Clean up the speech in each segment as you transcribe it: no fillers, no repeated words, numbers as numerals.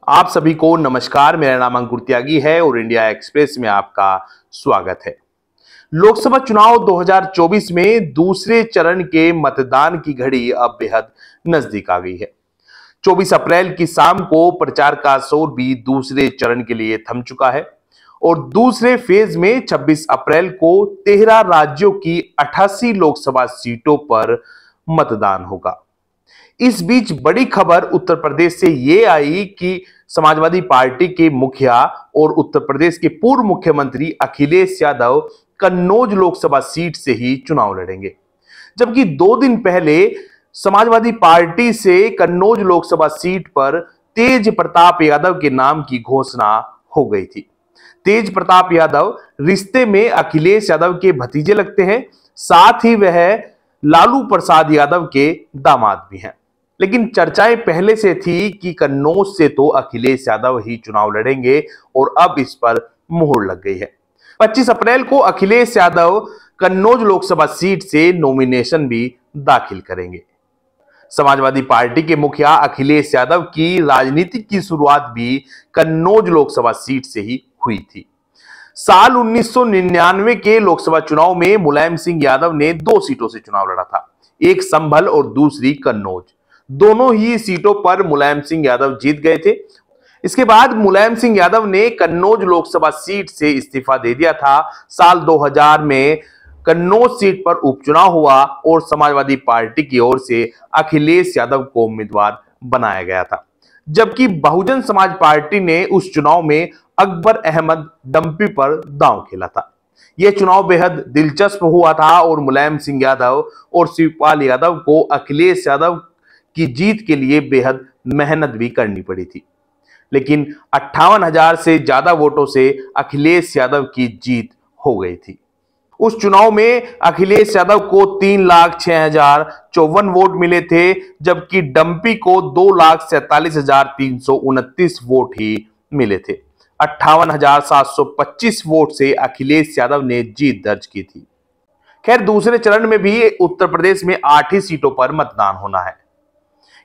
आप सभी को नमस्कार। मेरा नाम अंकुर त्यागी है और इंडिया एक्सप्रेस में आपका स्वागत है। लोकसभा चुनाव 2024 में दूसरे चरण के मतदान की घड़ी अब बेहद नजदीक आ गई है। 24 अप्रैल की शाम को प्रचार का शोर भी दूसरे चरण के लिए थम चुका है और दूसरे फेज में 26 अप्रैल को 13 राज्यों की 88 लोकसभा सीटों पर मतदान होगा। इस बीच बड़ी खबर उत्तर प्रदेश से यह आई कि समाजवादी पार्टी के मुखिया और उत्तर प्रदेश के पूर्व मुख्यमंत्री अखिलेश यादव कन्नौज लोकसभा सीट से ही चुनाव लड़ेंगे, जबकि 2 दिन पहले समाजवादी पार्टी से कन्नौज लोकसभा सीट पर तेज प्रताप यादव के नाम की घोषणा हो गई थी। तेज प्रताप यादव रिश्ते में अखिलेश यादव के भतीजे लगते हैं, साथ ही वह लालू प्रसाद यादव के दामाद भी हैं। लेकिन चर्चाएं पहले से थी कि कन्नौज से तो अखिलेश यादव ही चुनाव लड़ेंगे और अब इस पर मुहर लग गई है। 25 अप्रैल को अखिलेश यादव कन्नौज लोकसभा सीट से नॉमिनेशन भी दाखिल करेंगे। समाजवादी पार्टी के मुखिया अखिलेश यादव की राजनीति की शुरुआत भी कन्नौज लोकसभा सीट से ही हुई थी। साल 1999 के लोकसभा चुनाव में मुलायम सिंह यादव ने 2 सीटों से चुनाव लड़ा था, एक संभल और दूसरी कन्नौज। दोनों ही सीटों पर मुलायम सिंह यादव जीत गए थे। इसके बाद मुलायम सिंह यादव ने कन्नौज लोकसभा सीट से इस्तीफा दे दिया था। साल 2000 में कन्नौज सीट पर उपचुनाव हुआ और समाजवादी पार्टी की ओर से अखिलेश यादव को उम्मीदवार बनाया गया था, जबकि बहुजन समाज पार्टी ने उस चुनाव में अकबर अहमद डंपी पर दांव खेला था। यह चुनाव बेहद दिलचस्प हुआ था और मुलायम सिंह यादव और शिवपाल यादव को अखिलेश यादव की जीत के लिए बेहद मेहनत भी करनी पड़ी थी, लेकिन 58,000 से ज्यादा वोटों से अखिलेश यादव की जीत हो गई थी। उस चुनाव में अखिलेश यादव को 3,06,054 वोट मिले थे, जबकि डंपी को 2,47,329 वोट ही मिले थे। 58,725 वोट से अखिलेश यादव ने जीत दर्ज की थी। खैर, दूसरे चरण में भी उत्तर प्रदेश में 8 ही सीटों पर मतदान होना है।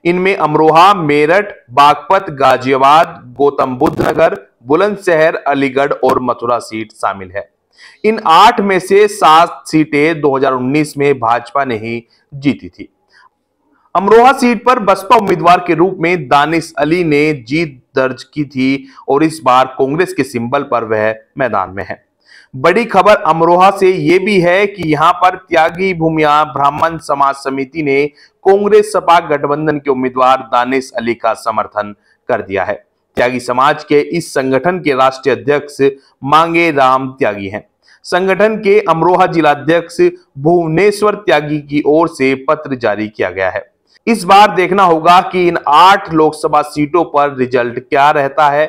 इनमें अमरोहा, मेरठ, बागपत, गाजियाबाद, गौतम बुद्ध नगर, बुलंदशहर, अलीगढ़ और मथुरा सीट शामिल है। इन 8 में से 7 सीटें 2019 में भाजपा ने ही जीती थी। अमरोहा सीट पर बसपा उम्मीदवार के रूप में दानिश अली ने जीत दर्ज की थी और इस बार कांग्रेस के सिंबल पर वह मैदान में है। बड़ी खबर अमरोहा से यह भी है कि यहां पर त्यागी भूमिया ब्राह्मण समाज समिति ने कांग्रेस सपा गठबंधन के उम्मीदवार दानिश अली का समर्थन कर दिया है। त्यागी समाज के इस संगठन के राष्ट्रीय अध्यक्ष मांगे राम त्यागी हैं। संगठन के अमरोहा जिलाध्यक्ष भुवनेश्वर त्यागी की ओर से पत्र जारी किया गया है। इस बार देखना होगा कि इन 8 लोकसभा सीटों पर रिजल्ट क्या रहता है,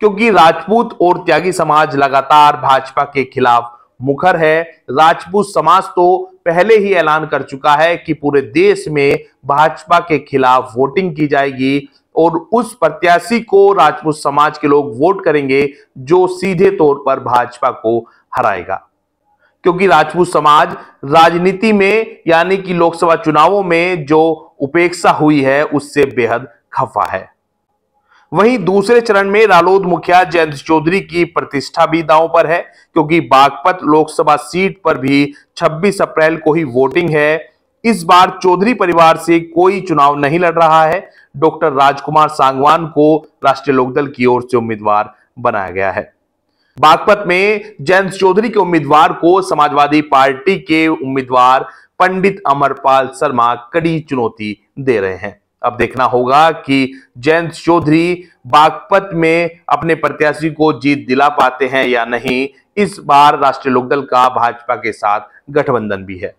क्योंकि राजपूत और त्यागी समाज लगातार भाजपा के खिलाफ मुखर है। राजपूत समाज तो पहले ही ऐलान कर चुका है कि पूरे देश में भाजपा के खिलाफ वोटिंग की जाएगी और उस प्रत्याशी को राजपूत समाज के लोग वोट करेंगे जो सीधे तौर पर भाजपा को हराएगा, क्योंकि राजपूत समाज राजनीति में यानी कि लोकसभा चुनावों में जो उपेक्षा हुई है उससे बेहद खफा है। वहीं दूसरे चरण में रालोद मुखिया जयंत चौधरी की प्रतिष्ठा भी दांव पर है, क्योंकि बागपत लोकसभा सीट पर भी 26 अप्रैल को ही वोटिंग है। इस बार चौधरी परिवार से कोई चुनाव नहीं लड़ रहा है। डॉक्टर राजकुमार सांगवान को राष्ट्रीय लोकदल की ओर से उम्मीदवार बनाया गया है। बागपत में जयंत चौधरी के उम्मीदवार को समाजवादी पार्टी के उम्मीदवार पंडित अमरपाल शर्मा कड़ी चुनौती दे रहे हैं। अब देखना होगा कि जयंत चौधरी बागपत में अपने प्रत्याशी को जीत दिला पाते हैं या नहीं। इस बार राष्ट्रीय लोकदल का भाजपा के साथ गठबंधन भी है।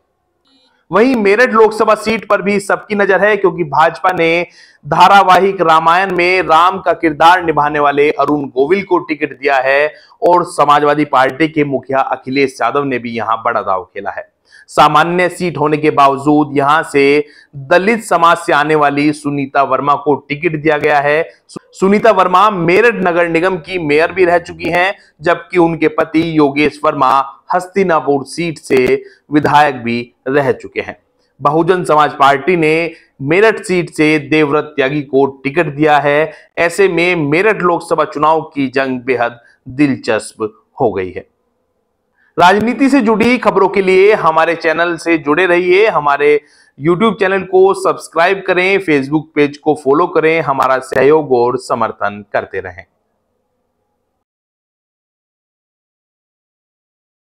वहीं मेरठ लोकसभा सीट पर भी सबकी नजर है, क्योंकि भाजपा ने धारावाहिक रामायण में राम का किरदार निभाने वाले अरुण गोविल को टिकट दिया है और समाजवादी पार्टी के मुखिया अखिलेश यादव ने भी यहां बड़ा दांव खेला है। सामान्य सीट होने के बावजूद यहां से दलित समाज से आने वाली सुनीता वर्मा को टिकट दिया गया है। सुनीता वर्मा मेरठ नगर निगम की मेयर भी रह चुकी हैं, जबकि उनके पति योगेश वर्मा हस्तिनापुर सीट से विधायक भी रह चुके हैं। बहुजन समाज पार्टी ने मेरठ सीट से देवव्रत त्यागी को टिकट दिया है। ऐसे में मेरठ लोकसभा चुनाव की जंग बेहद दिलचस्प हो गई है। राजनीति से जुड़ी खबरों के लिए हमारे चैनल से जुड़े रहिए। हमारे YouTube चैनल को सब्सक्राइब करें, फेसबुक पेज को फॉलो करें, हमारा सहयोग और समर्थन करते रहें।